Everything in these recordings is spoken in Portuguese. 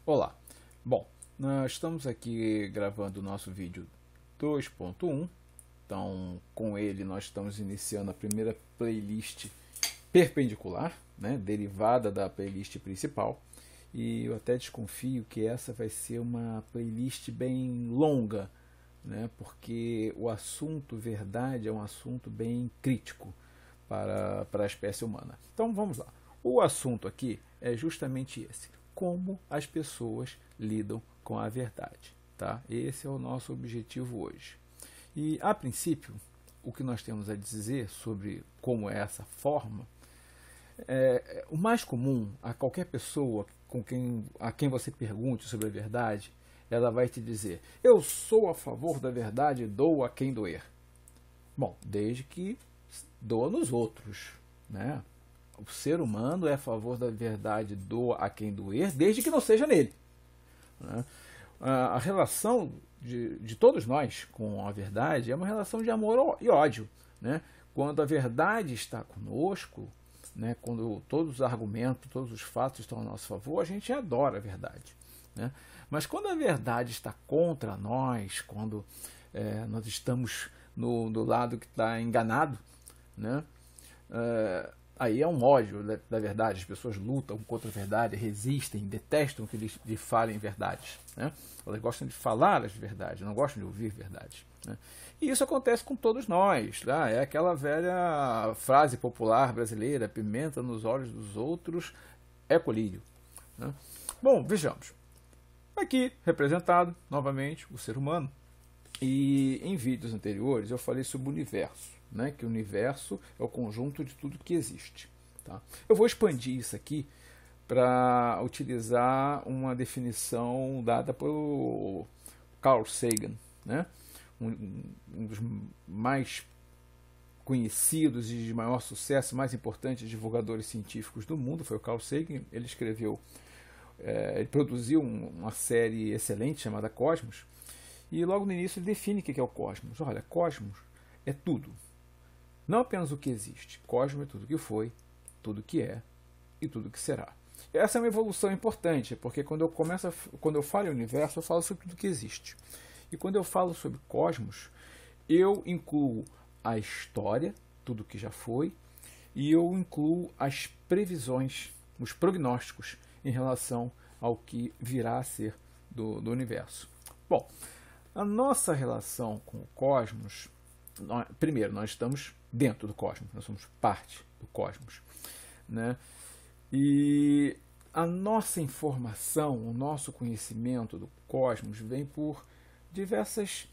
Olá, bom, nós estamos aqui gravando o nosso vídeo 2.1, então com ele nós estamos iniciando a primeira playlist perpendicular, né, derivada da playlist principal, e eu até desconfio que essa vai ser uma playlist bem longa, né, porque o assunto verdade é um assunto bem crítico para a espécie humana. Então vamos lá, o assunto aqui é justamente esse: como as pessoas lidam com a verdade. Tá? Esse é o nosso objetivo hoje. E, a princípio, o que nós temos a dizer sobre como é essa forma, o mais comum a qualquer pessoa a quem você pergunte sobre a verdade, ela vai te dizer: eu sou a favor da verdade e dou a quem doer. Bom, desde que doa nos outros, né? O ser humano é a favor da verdade, doa a quem doer, desde que não seja nele. Né? A relação de todos nós com a verdade é uma relação de amor e ódio. Né? Quando a verdade está conosco, né? Quando todos os argumentos, todos os fatos estão a nosso favor, a gente adora a verdade. Né? Mas quando a verdade está contra nós, quando nós estamos do lado que está enganado, né? Aí é um ódio da verdade. As pessoas lutam contra a verdade, resistem, detestam que lhe falem verdades. Né? Elas gostam de falar as verdades, não gostam de ouvir verdades. Né? E isso acontece com todos nós. Tá? É aquela velha frase popular brasileira: pimenta nos olhos dos outros é colírio. Né? Bom, vejamos. Aqui representado, novamente, o ser humano. E em vídeos anteriores eu falei sobre o universo. Né, que o universo é o conjunto de tudo que existe. Tá? Eu vou expandir isso aqui para utilizar uma definição dada pelo Carl Sagan, né, um dos mais conhecidos e de maior sucesso, mais importantes divulgadores científicos do mundo. Foi o Carl Sagan. Ele escreveu, ele produziu uma série excelente chamada Cosmos, e logo no início ele define o que é o cosmos. Olha, cosmos é tudo. Não apenas o que existe. Cosmos é tudo que foi, tudo que é e tudo que será. Essa é uma evolução importante, porque quando eu falo em universo, eu falo sobre tudo que existe. E quando eu falo sobre cosmos, eu incluo a história, tudo que já foi, e eu incluo as previsões, os prognósticos em relação ao que virá a ser do universo. Bom, a nossa relação com o cosmos, primeiro, nós estamos dentro do cosmos, nós somos parte do cosmos. Né? E a nossa informação, o nosso conhecimento do cosmos vem por diversas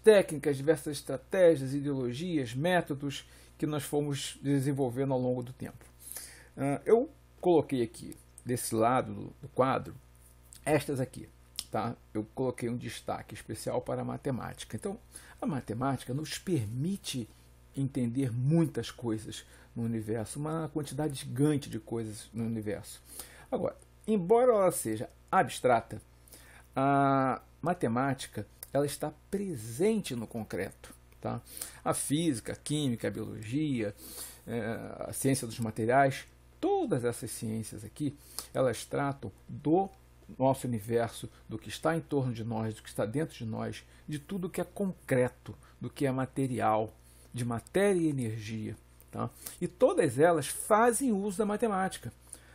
técnicas, diversas estratégias, ideologias, métodos que nós fomos desenvolvendo ao longo do tempo. Eu coloquei aqui, desse lado do quadro, estas aqui. Tá? Eu coloquei um destaque especial para a matemática. Então, a matemática nos permite entender muitas coisas no universo, uma quantidade gigante de coisas no universo. Agora, embora ela seja abstrata, a matemática ela está presente no concreto. Tá? A física, a química, a biologia, a ciência dos materiais, todas essas ciências aqui, elas tratam do nosso universo, do que está em torno de nós, do que está dentro de nós, de tudo que é concreto, do que é material, de matéria e energia. Tá? E todas elas fazem uso da matemática.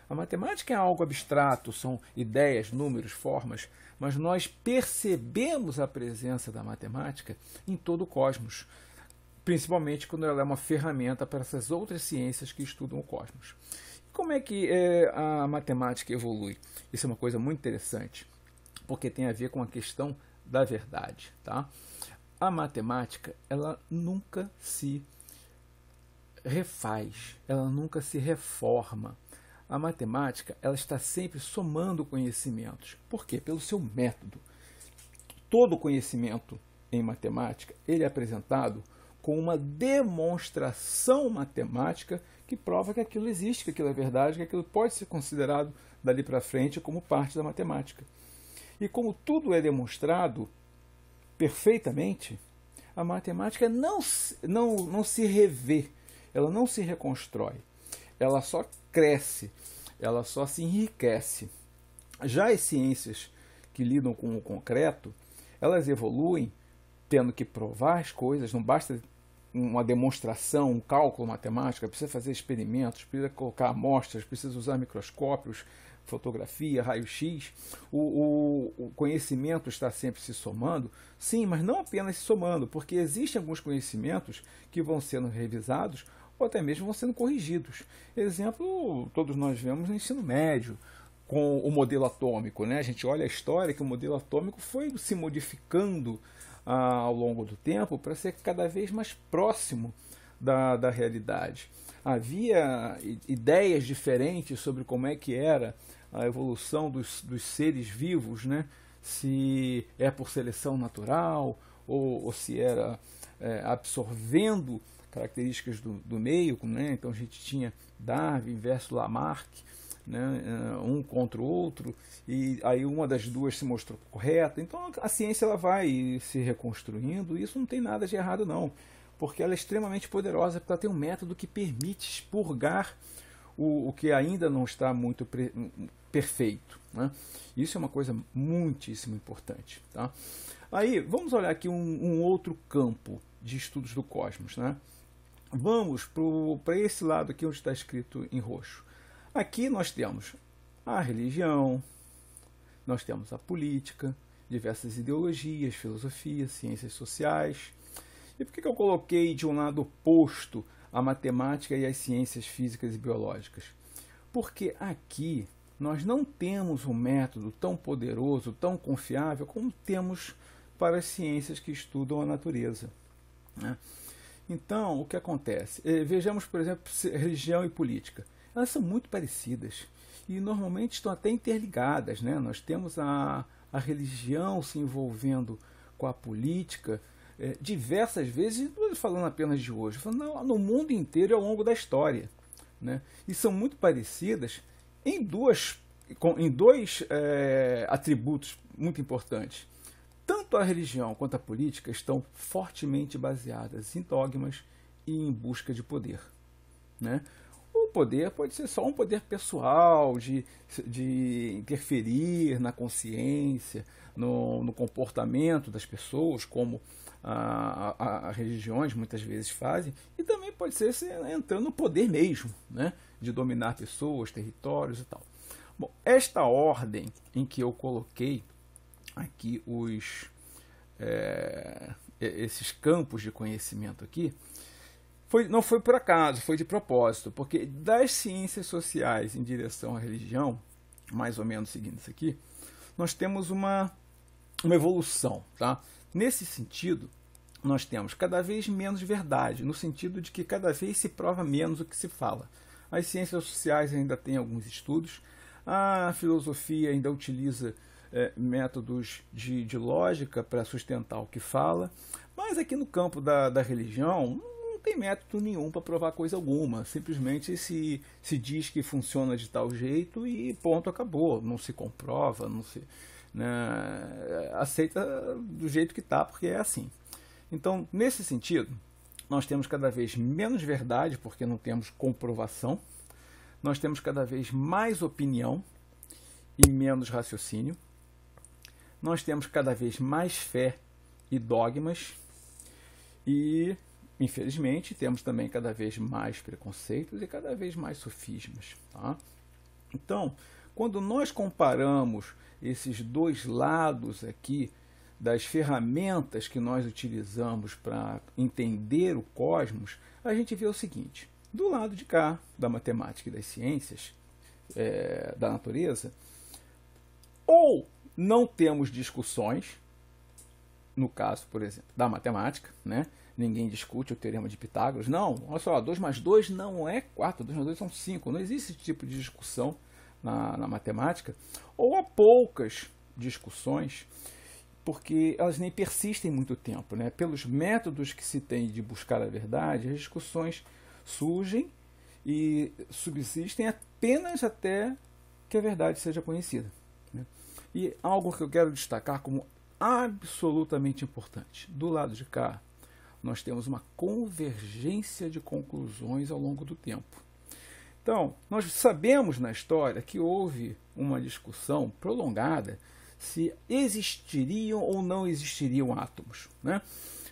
A matemática é algo abstrato, são ideias, números, formas, mas nós percebemos a presença da matemática em todo o cosmos, principalmente quando ela é uma ferramenta para essas outras ciências que estudam o cosmos. Como é que a matemática evolui? Isso é uma coisa muito interessante, porque tem a ver com a questão da verdade. Tá? A matemática ela nunca se refaz, ela nunca se reforma. A matemática ela está sempre somando conhecimentos. Por quê? Pelo seu método. Todo conhecimento em matemática ele é apresentado com uma demonstração matemática que prova que aquilo existe, que aquilo é verdade, que aquilo pode ser considerado dali para frente como parte da matemática. E como tudo é demonstrado perfeitamente, a matemática não se revê, ela não se reconstrói, ela só cresce, ela só se enriquece. Já as ciências que lidam com o concreto, elas evoluem tendo que provar as coisas, não basta uma demonstração, um cálculo matemático, precisa fazer experimentos, precisa colocar amostras, precisa usar microscópios, fotografia, raio-x. O conhecimento está sempre se somando, sim, mas não apenas se somando, porque existem alguns conhecimentos que vão sendo revisados ou até mesmo vão sendo corrigidos. Exemplo, todos nós vemos no ensino médio, com o modelo atômico, né? A gente olha a história que o modelo atômico foi se modificando ao longo do tempo para ser cada vez mais próximo da realidade. Havia ideias diferentes sobre como é que era a evolução dos seres vivos, né? Se é por seleção natural ou se era absorvendo características do meio, né? Então a gente tinha Darwin versus Lamarck, né, um contra o outro, e aí uma das duas se mostrou correta. Então a ciência ela vai se reconstruindo, e isso não tem nada de errado não, porque ela é extremamente poderosa, porque ela tem um método que permite expurgar o que ainda não está muito perfeito, né? Isso é uma coisa muitíssimo importante, tá? Aí vamos olhar aqui um outro campo de estudos do cosmos, né? Vamos para esse lado aqui onde está escrito em roxo. Aqui nós temos a religião, nós temos a política, diversas ideologias, filosofia, ciências sociais. E por que eu coloquei de um lado oposto a matemática e as ciências físicas e biológicas? Porque aqui nós não temos um método tão poderoso, tão confiável, como temos para as ciências que estudam a natureza, né? Então, o que acontece? Vejamos, por exemplo, religião e política. Elas são muito parecidas e normalmente estão até interligadas, né? Nós temos a religião se envolvendo com a política diversas vezes, não estou falando apenas de hoje, falando no mundo inteiro e ao longo da história, né? E são muito parecidas em dois atributos muito importantes. Tanto a religião quanto a política estão fortemente baseadas em dogmas e em busca de poder, né? O poder pode ser só um poder pessoal, de interferir na consciência, no comportamento das pessoas, como as religiões muitas vezes fazem, e também pode ser entrando no poder mesmo, né? De dominar pessoas, territórios e tal. Bom, esta ordem em que eu coloquei aqui esses campos de conhecimento aqui, não foi por acaso, foi de propósito, porque das ciências sociais em direção à religião, mais ou menos seguindo isso aqui, nós temos uma evolução, tá? Nesse sentido, nós temos cada vez menos verdade, no sentido de que cada vez se prova menos o que se fala. As ciências sociais ainda têm alguns estudos, a filosofia ainda utiliza métodos de lógica para sustentar o que fala, mas aqui no campo da religião não tem método nenhum para provar coisa alguma, simplesmente se diz que funciona de tal jeito e ponto, acabou, não se comprova, não se, né, aceita do jeito que está, porque é assim. Então, nesse sentido, nós temos cada vez menos verdade, porque não temos comprovação, nós temos cada vez mais opinião e menos raciocínio, nós temos cada vez mais fé e dogmas e, infelizmente, temos também cada vez mais preconceitos e cada vez mais sofismas, tá? Então, quando nós comparamos esses dois lados aqui das ferramentas que nós utilizamos para entender o cosmos, a gente vê o seguinte: do lado de cá, da matemática e das ciências da natureza, ou não temos discussões, no caso, por exemplo, da matemática, né? Ninguém discute o teorema de Pitágoras. Não, olha só, 2 mais 2 não é 4, 2 mais 2 são 5. Não existe esse tipo de discussão na matemática. Ou há poucas discussões, porque elas nem persistem muito tempo, né? Pelos métodos que se tem de buscar a verdade, as discussões surgem e subsistem apenas até que a verdade seja conhecida, né? E algo que eu quero destacar como absolutamente importante: do lado de cá, nós temos uma convergência de conclusões ao longo do tempo. Então, nós sabemos na história que houve uma discussão prolongada se existiriam ou não existiriam átomos, né?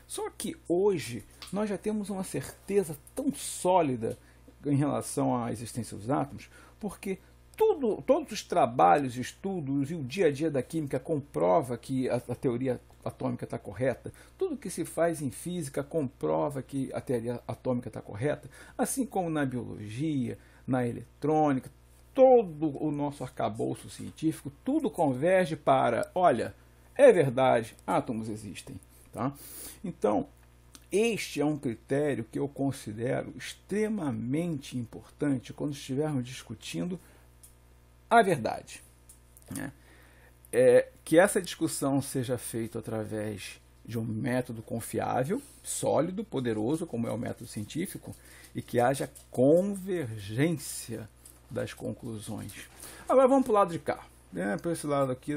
Só que hoje nós já temos uma certeza tão sólida em relação à existência dos átomos, porque todos os trabalhos, estudos e o dia a dia da química comprova que a teoria atômica está correta. Tudo que se faz em física comprova que a teoria atômica está correta, assim como na biologia, na eletrônica, todo o nosso arcabouço científico, tudo converge para, olha, é verdade, átomos existem. Tá? Então, este é um critério que eu considero extremamente importante quando estivermos discutindo a verdade. Né? Que essa discussão seja feita através de um método confiável, sólido, poderoso, como é o método científico, e que haja convergência das conclusões. Agora vamos para o lado de cá, né? Para esse lado aqui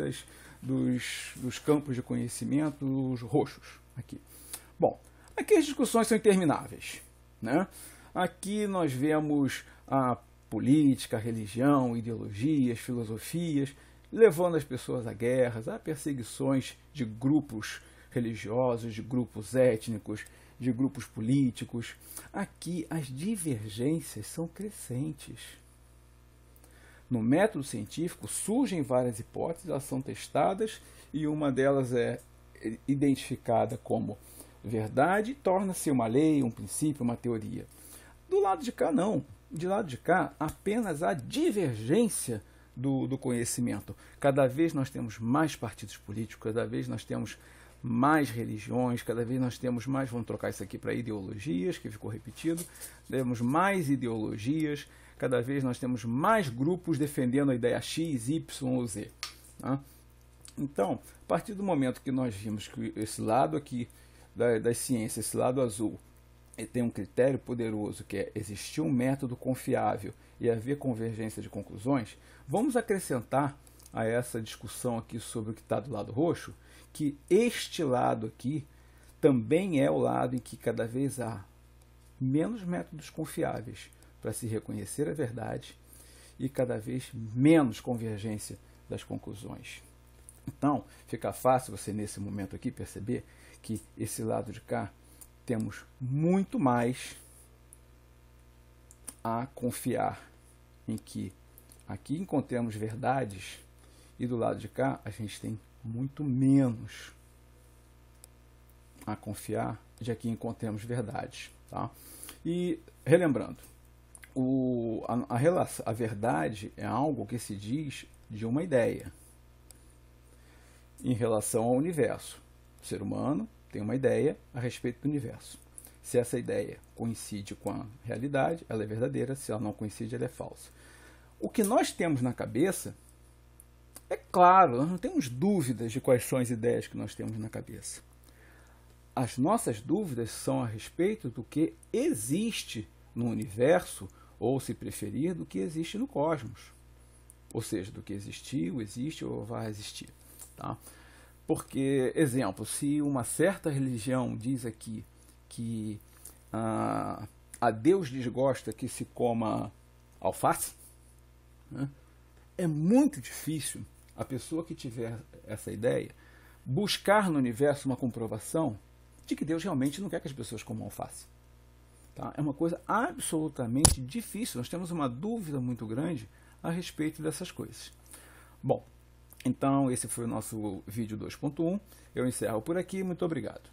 dos campos de conhecimento, os roxos. Aqui. Bom, aqui as discussões são intermináveis. Né? Aqui nós vemos a política, a religião, ideologias, filosofias, levando as pessoas a guerras, a perseguições de grupos religiosos, de grupos étnicos, de grupos políticos. Aqui as divergências são crescentes. No método científico surgem várias hipóteses, elas são testadas e uma delas é identificada como verdade, torna-se uma lei, um princípio, uma teoria. Do lado de cá, não. De lado de cá, apenas a divergência do conhecimento. Cada vez nós temos mais partidos políticos, cada vez nós temos mais religiões, cada vez nós temos mais, vamos trocar isso aqui para ideologias, que ficou repetido, temos mais ideologias, cada vez nós temos mais grupos defendendo a ideia X, Y ou Z. Tá? Então, a partir do momento que nós vimos que esse lado aqui das ciências, esse lado azul, tem um critério poderoso que é existir um método confiável e haver convergência de conclusões, vamos acrescentar a essa discussão aqui sobre o que está do lado roxo, que este lado aqui também é o lado em que cada vez há menos métodos confiáveis para se reconhecer a verdade e cada vez menos convergência das conclusões. Então, fica fácil você nesse momento aqui perceber que esse lado de cá temos muito mais a confiar em que aqui encontramos verdades e do lado de cá a gente tem muito menos a confiar de aqui encontremos verdades. Tá? E relembrando, a verdade é algo que se diz de uma ideia em relação ao universo. O ser humano tem uma ideia a respeito do universo. Se essa ideia coincide com a realidade, ela é verdadeira. Se ela não coincide, ela é falsa. O que nós temos na cabeça, é claro, nós não temos dúvidas de quais são as ideias que nós temos na cabeça. As nossas dúvidas são a respeito do que existe no universo, ou, se preferir, do que existe no cosmos. Ou seja, do que existiu, existe ou vai existir. Tá? Porque, exemplo, se uma certa religião diz aqui que a Deus desgosta que se coma alface, né, é muito difícil a pessoa que tiver essa ideia buscar no universo uma comprovação de que Deus realmente não quer que as pessoas comam alface. Tá? É uma coisa absolutamente difícil. Nós temos uma dúvida muito grande a respeito dessas coisas. Bom, então esse foi o nosso vídeo 2.1. Eu encerro por aqui. Muito obrigado.